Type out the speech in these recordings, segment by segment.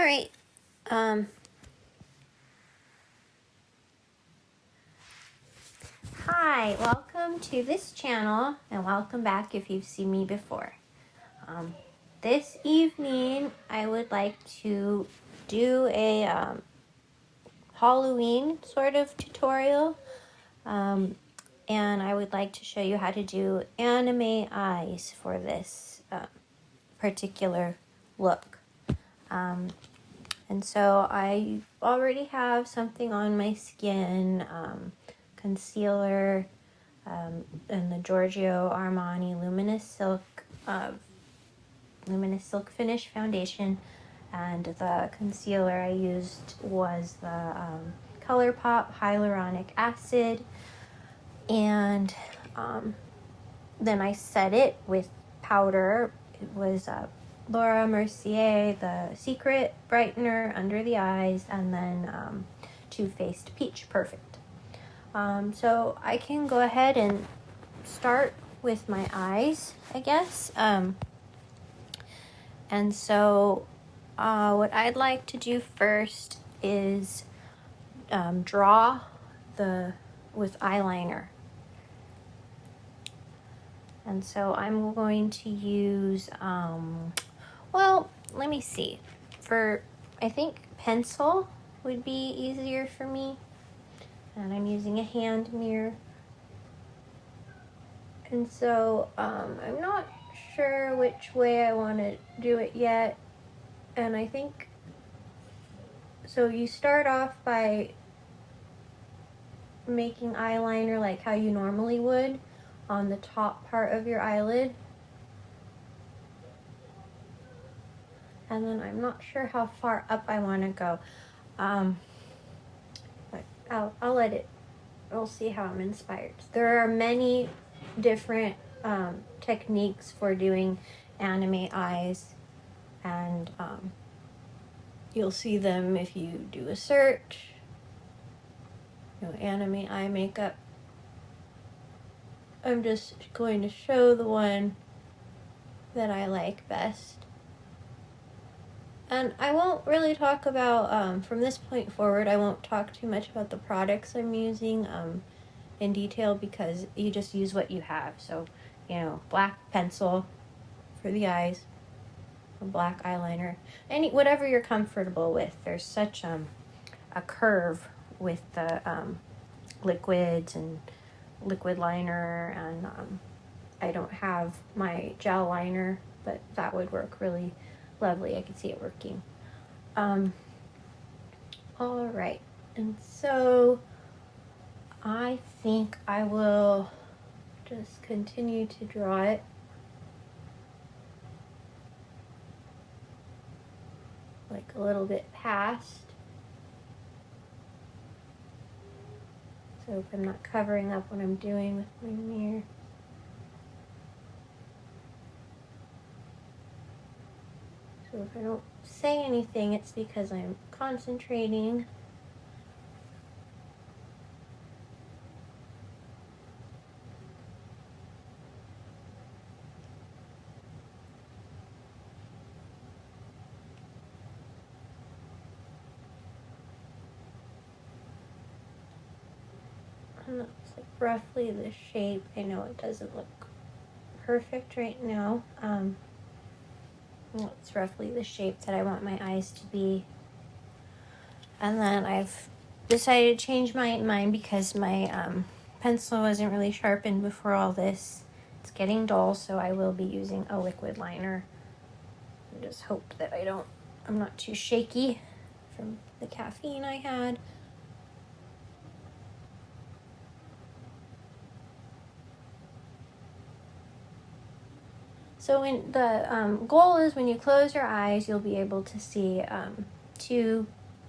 right. Hi, welcome to this channel, and welcome back if you've seen me before. This evening, I would like to do a Halloween sort of tutorial, and I would like to show you how to do anime eyes for this particular look. And so I already have something on my skin, concealer, and the Giorgio Armani Luminous Silk Finish Foundation, and the concealer I used was the ColourPop Hyaluronic Acid, and then I set it with powder. It was Laura Mercier, the Secret Brightener under the eyes, and then Too Faced Peach Perfect. So I can go ahead and start with my eyes, I guess. And so what I'd like to do first is draw with eyeliner. And so I'm going to use, well, let me see. I think pencil would be easier for me. And I'm using a hand mirror. And so I'm not sure which way I want to do it yet. And I think, so you start off by making eyeliner like how you normally would on the top part of your eyelid. And then I'm not sure how far up I want to go. But I'll let it, we'll see how I'm inspired. There are many different techniques for doing anime eyes, and you'll see them if you do a search, anime eye makeup. I'm just going to show the one that I like best. And I won't really talk about, from this point forward, I won't talk too much about the products I'm using in detail, because you just use what you have. So, black pencil for the eyes, a black eyeliner, whatever you're comfortable with. There's such a curve with the liquids and liquid liner, and I don't have my gel liner, but that would work really lovely. I could see it working. All right, and so I think I will just continue to draw it. Like a little bit past. So if I'm not covering up what I'm doing with my mirror. So if I don't say anything, it's because I'm concentrating. And that's like roughly the shape. I know it doesn't look perfect right now. It's roughly the shape that I want my eyes to be. And then I've decided to change my mind because my pencil wasn't really sharpened before all this. It's getting dull, so I will be using a liquid liner. I just hope that I'm not too shaky from the caffeine I had. So when the goal is, when you close your eyes, you'll be able to see two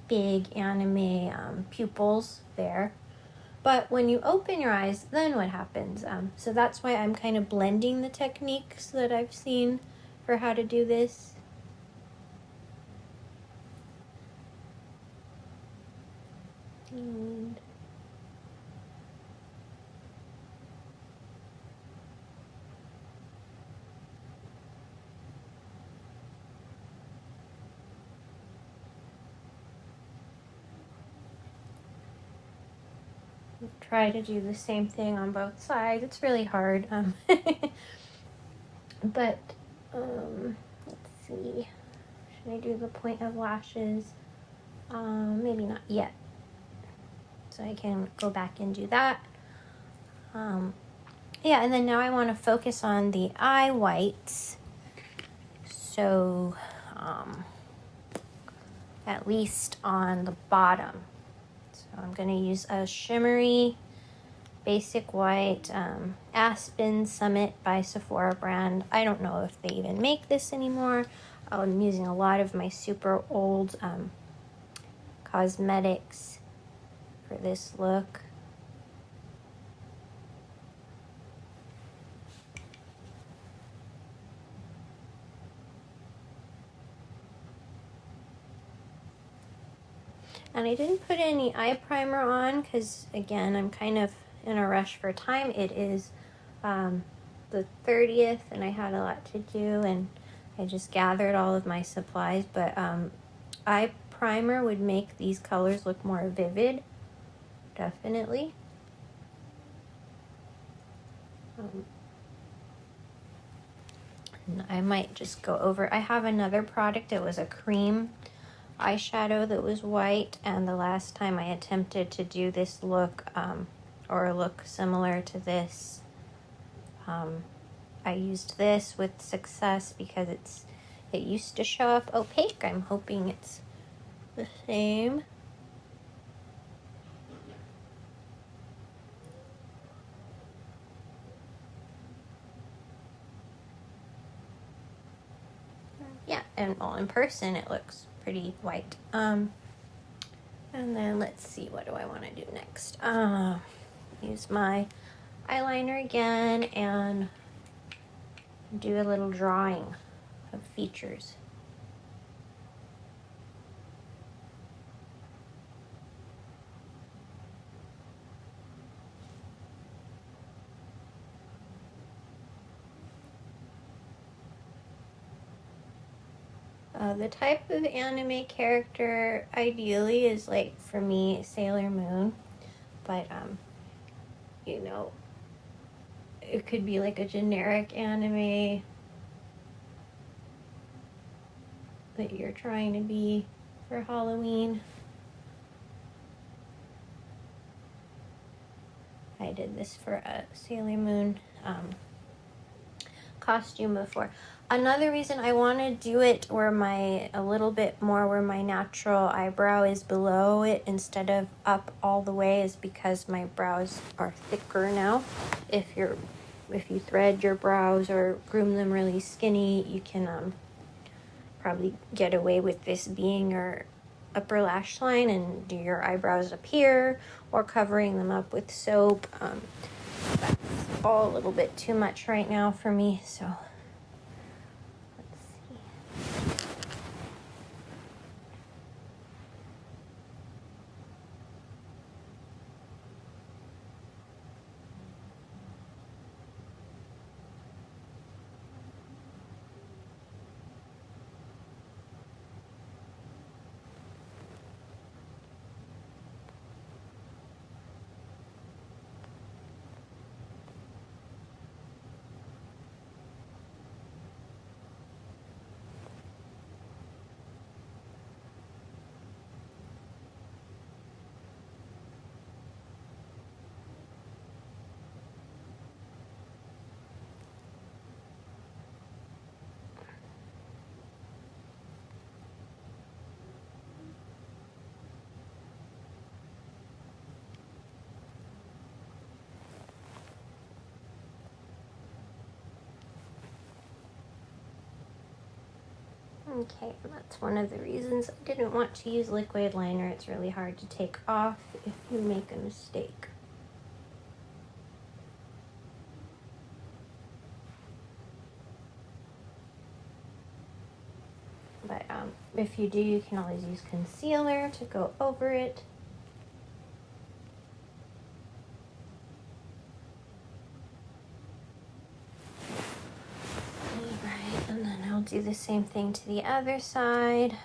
big anime pupils there. But when you open your eyes, then what happens? So that's why I'm kind of blending the techniques that I've seen for how to do this. And try to do the same thing on both sides. It's really hard. But let's see. Should I do the point of lashes? Maybe not yet. So I can go back and do that. Yeah, and then now I want to focus on the eye whites. So, at least on the bottom. So I'm going to use a shimmery basic white Aspen Summit by Sephora brand. I don't know if they even make this anymore. I'm using a lot of my super old cosmetics for this look. And I didn't put any eye primer on because, again, I'm kind of in a rush for time. It is the 30th and I had a lot to do and I just gathered all of my supplies. But eye primer would make these colors look more vivid, definitely. And I might just go over. I have another product. It was a cream eyeshadow that was white, and the last time I attempted to do this look or a look similar to this, I used this with success because it used to show up opaque. I'm hoping it's the same. Yeah, and well, in person it looks pretty white. And then let's see, what do I want to do next? Use my eyeliner again and do a little drawing of features. The type of anime character ideally is, like, for me, Sailor Moon, but you know, it could be like a generic anime that you're trying to be for Halloween. I did this for a Sailor Moon costume before. Another reason I want to do it where a little bit more where my natural eyebrow is below it instead of up all the way is because my brows are thicker now. If you thread your brows or groom them really skinny, you can probably get away with this being your upper lash line and do your eyebrows up here or covering them up with soap. That's all a little bit too much right now for me, so let's see. Okay, and that's one of the reasons I didn't want to use liquid liner. It's really hard to take off if you make a mistake. But if you do, you can always use concealer to go over it. Alright, and then I'll do the same thing to the other side.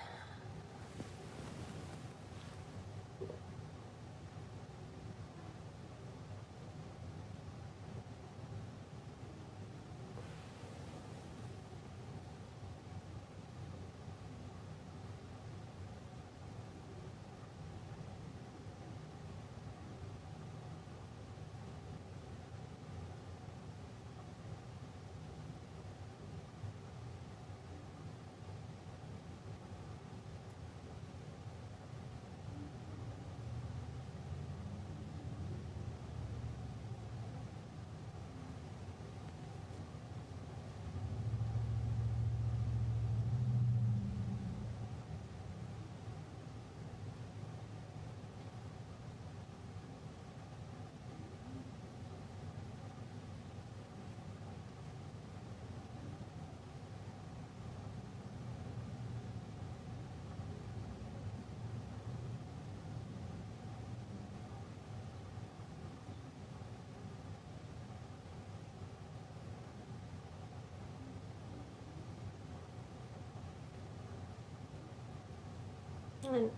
And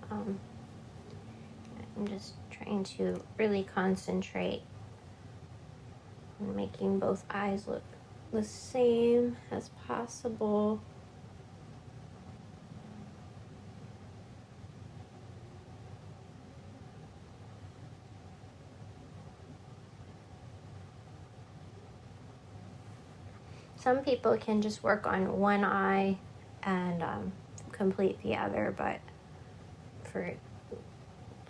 I'm just trying to really concentrate on making both eyes look the same as possible. Some people can just work on one eye and complete the other, but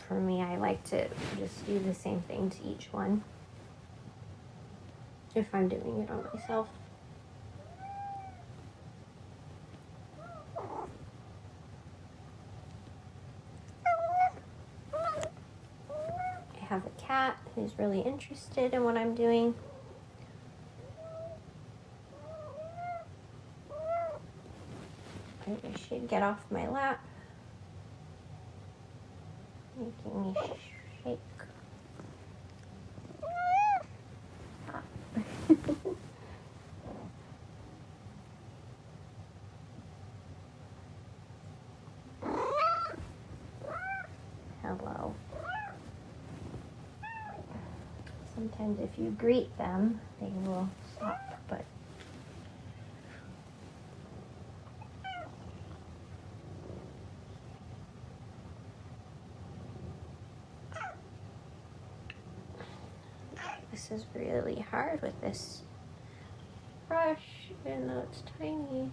for me, I like to just do the same thing to each one if I'm doing it on myself. I have a cat who's really interested in what I'm doing. I should get off my lap, making me shake. Hello. Sometimes if you greet them, they will stop, but this is really hard with this brush, even though it's tiny.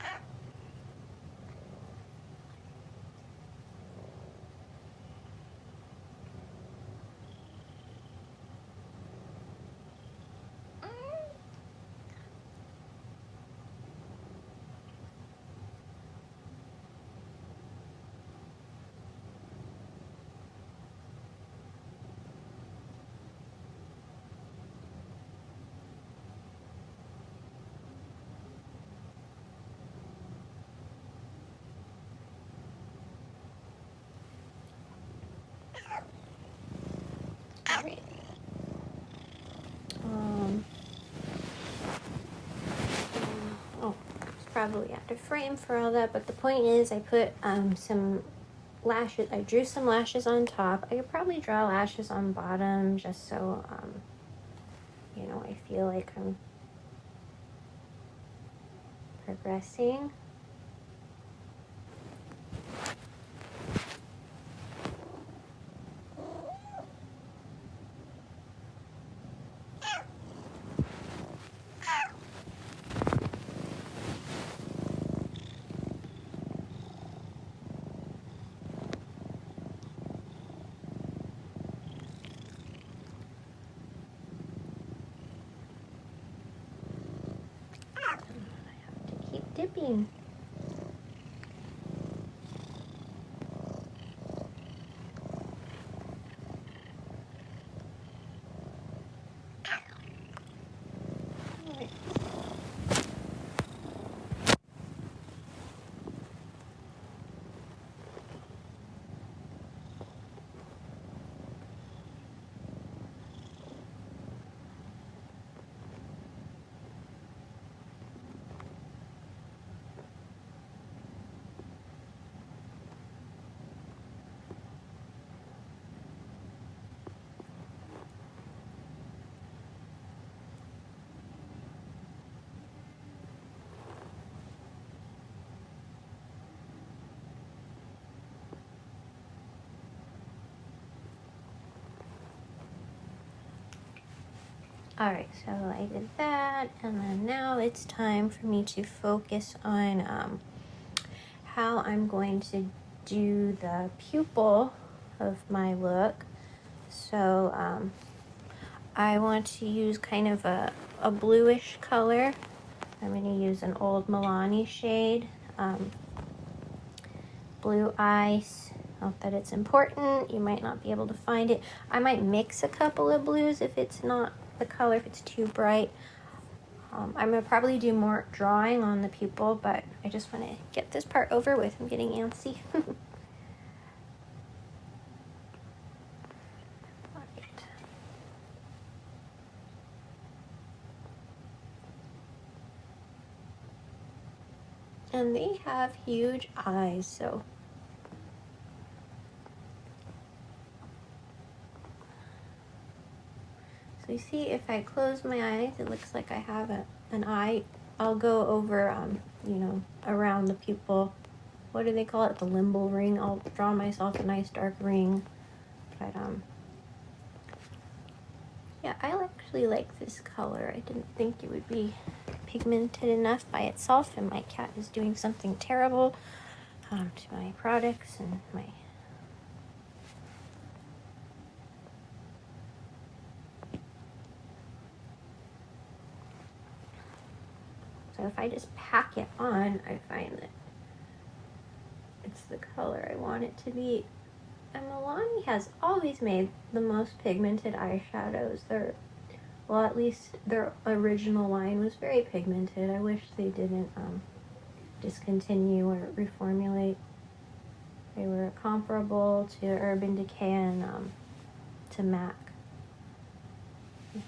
Alright. It's probably out of frame for all that, but the point is I put some lashes. I drew some lashes on top. I could probably draw lashes on bottom just so you know, I feel like I'm progressing. Dipping. Alright, so I did that, and then now it's time for me to focus on how I'm going to do the pupil of my look. So I want to use kind of a bluish color. I'm going to use an Old Milani shade, Blue Ice. Not that it's important, you might not be able to find it. I might mix a couple of blues if it's not the color, if it's too bright. I'm going to probably do more drawing on the pupil, but I just want to get this part over with. I'm getting antsy. And they have huge eyes, so So you see, if I close my eyes, it looks like I have an eye. I'll go over, you know, around the pupil. What do they call it? The limbal ring. I'll draw myself a nice dark ring. But, yeah, I actually like this color. I didn't think it would be pigmented enough by itself, and my cat is doing something terrible to my products and my... So if I just pack it on, I find that it's the color I want it to be. And Milani has always made the most pigmented eyeshadows. Well, at least their original line was very pigmented. I wish they didn't discontinue or reformulate. They were comparable to Urban Decay and to MAC.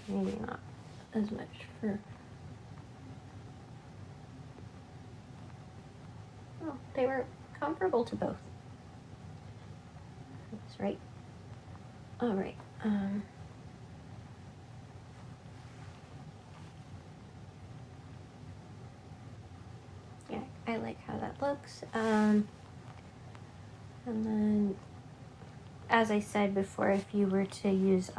Maybe not as much for... Well, they were comparable to both. That's right. All right. Yeah, I like how that looks. And then, as I said before, if you were to use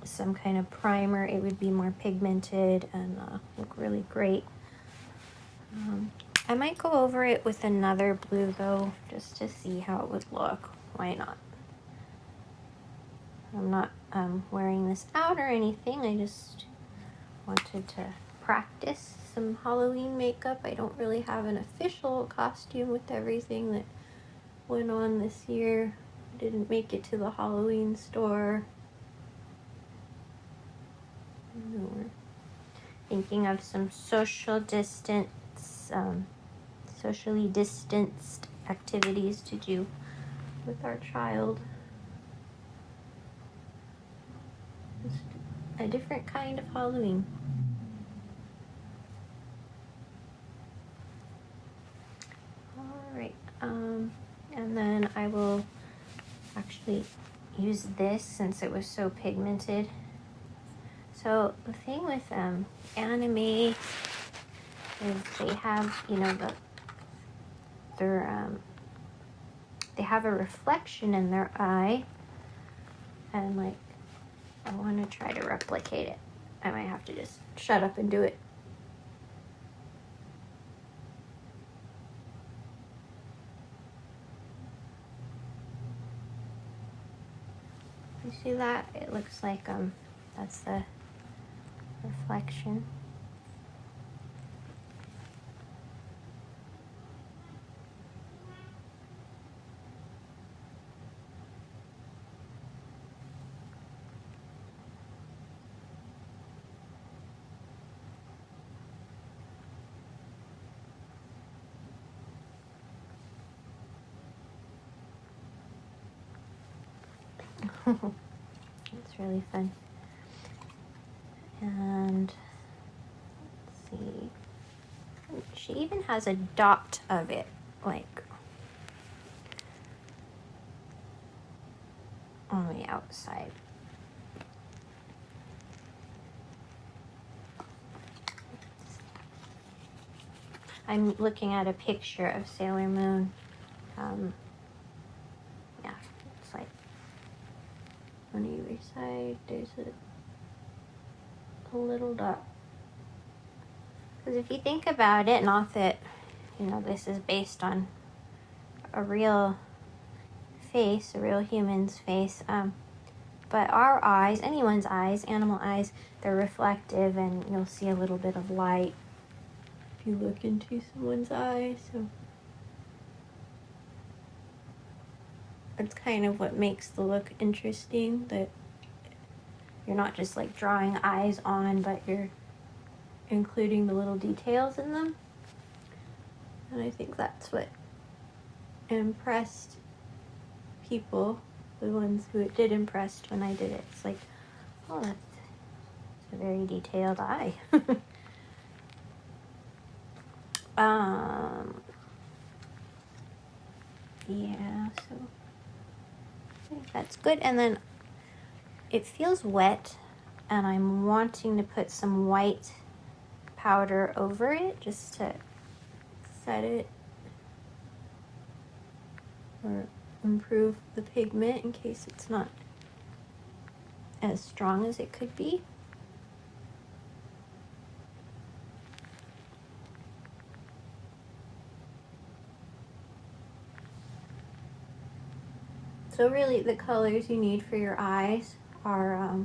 some kind of primer, it would be more pigmented and look really great. I might go over it with another blue though, just to see how it would look. Why not? I'm not wearing this out or anything. I just wanted to practice some Halloween makeup. I don't really have an official costume with everything that went on this year. I didn't make it to the Halloween store. We're thinking of some socially distanced activities to do with our child. Just a different kind of Halloween. Alright, and then I will actually use this since it was so pigmented. So the thing with anime is they have, you know, they have a reflection in their eye, and like I want to try to replicate it. I might have to just shut up and do it. You see that? It looks like that's the reflection. It's really fun. And let's see. She even has a dot of it, like on the outside. I'm looking at a picture of Sailor Moon. Yeah, it's like on either side there's a little dot. Because if you think about it, not that, you know, this is based on a real face, a real human's face, but our eyes, anyone's eyes, animal eyes, they're reflective, and you'll see a little bit of light if you look into someone's eye. So it's kind of what makes the look interesting, that you're not just like drawing eyes on, but you're including the little details in them. And I think that's what impressed people, the ones who it did impress when I did it. It's like, oh, that's a very detailed eye. Yeah, so I think that's good. And then it feels wet, and I'm wanting to put some white powder over it just to set it or improve the pigment in case it's not as strong as it could be. So really the colors you need for your eyes are,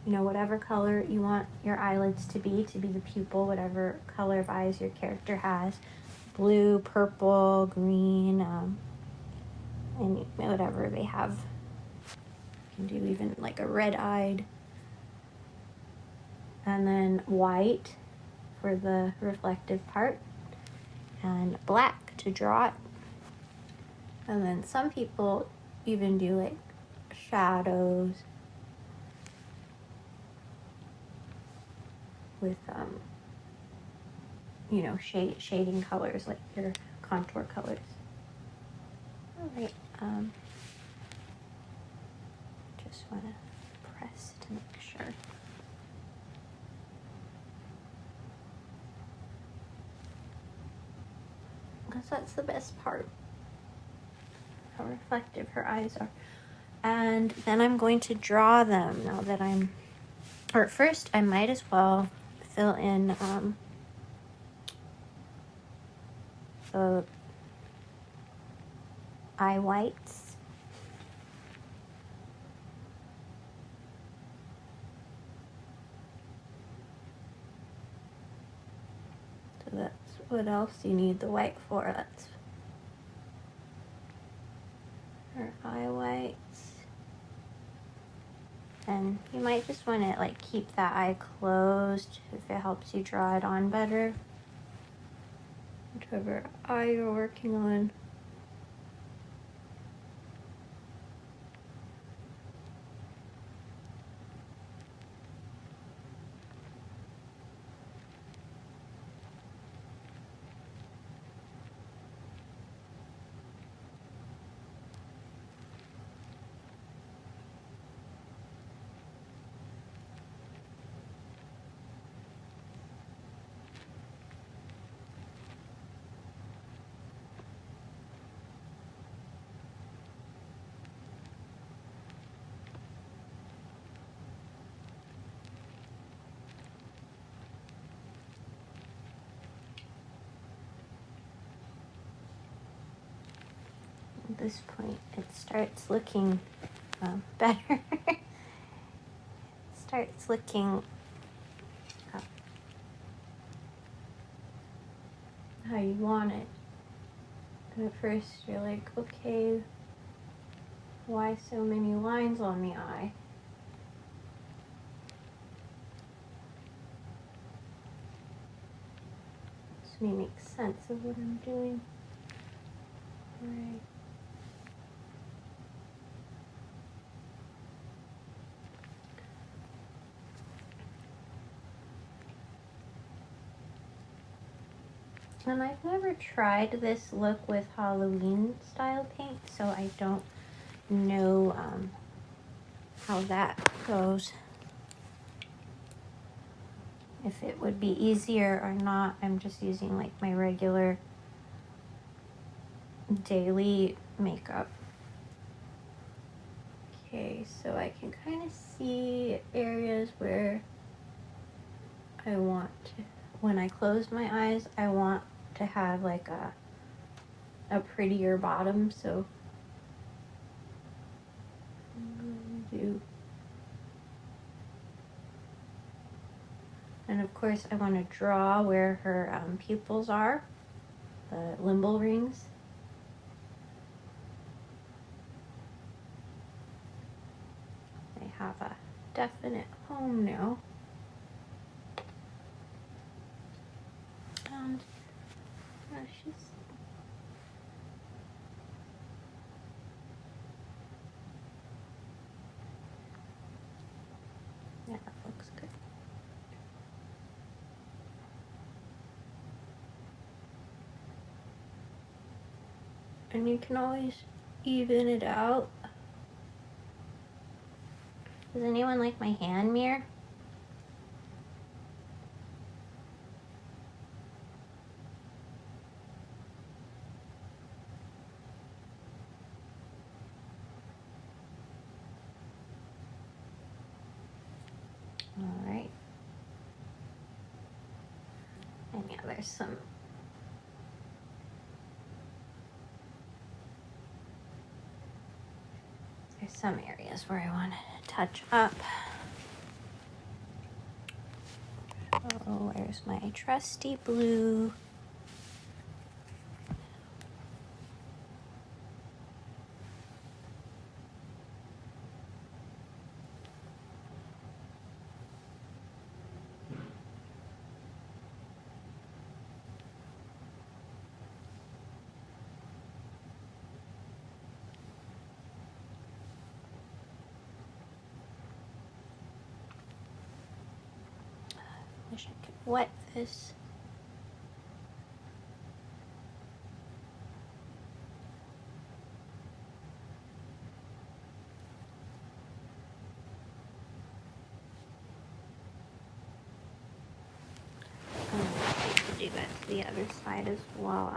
you know, whatever color you want your eyelids to be the pupil, whatever color of eyes your character has. Blue, purple, green, and whatever they have. You can do even like a red-eyed. And then white for the reflective part. And black to draw it. And then some people even do like shadows with you know, shading colors like your contour colors. All right, just want to press to make sure. Because that's the best part. How reflective her eyes are. And then I'm going to draw them now that or first I might as well fill in the eye whites. So that's what else you need the white for. That's her eye whites. And you might just want to like keep that eye closed if it helps you draw it on better. Whichever eye you're working on. At this point, it starts looking better. It starts looking how you want it. And at first, you're like, okay, why so many lines on the eye? Makes me make sense of what I'm doing. All right. And I've never tried this look with Halloween style paint, so I don't know how that goes. If it would be easier or not. I'm just using like my regular daily makeup. Okay, so I can kind of see areas where I want to, when I close my eyes, I want to have like a prettier bottom, so I'm going to do. And of course I want to draw where her pupils are, the limbal rings. They have a definite home now. And she's yeah, that looks good. And you can always even it out. Does anyone like my hand mirror? All right. And yeah, there's some areas where I want to touch up. Oh, where's my trusty blue? Wish I could wet this. I could do that to the other side as well.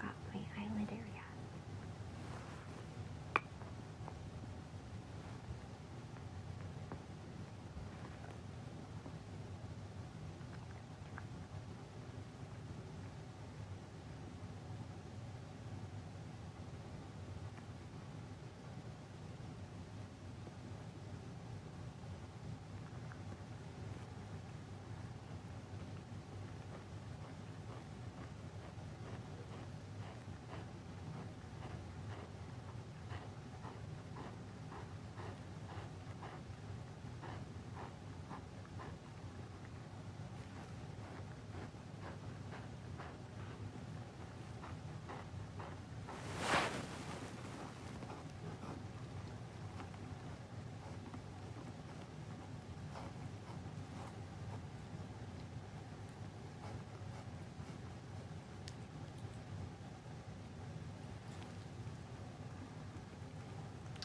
Got my eyelid area.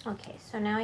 Okay, so now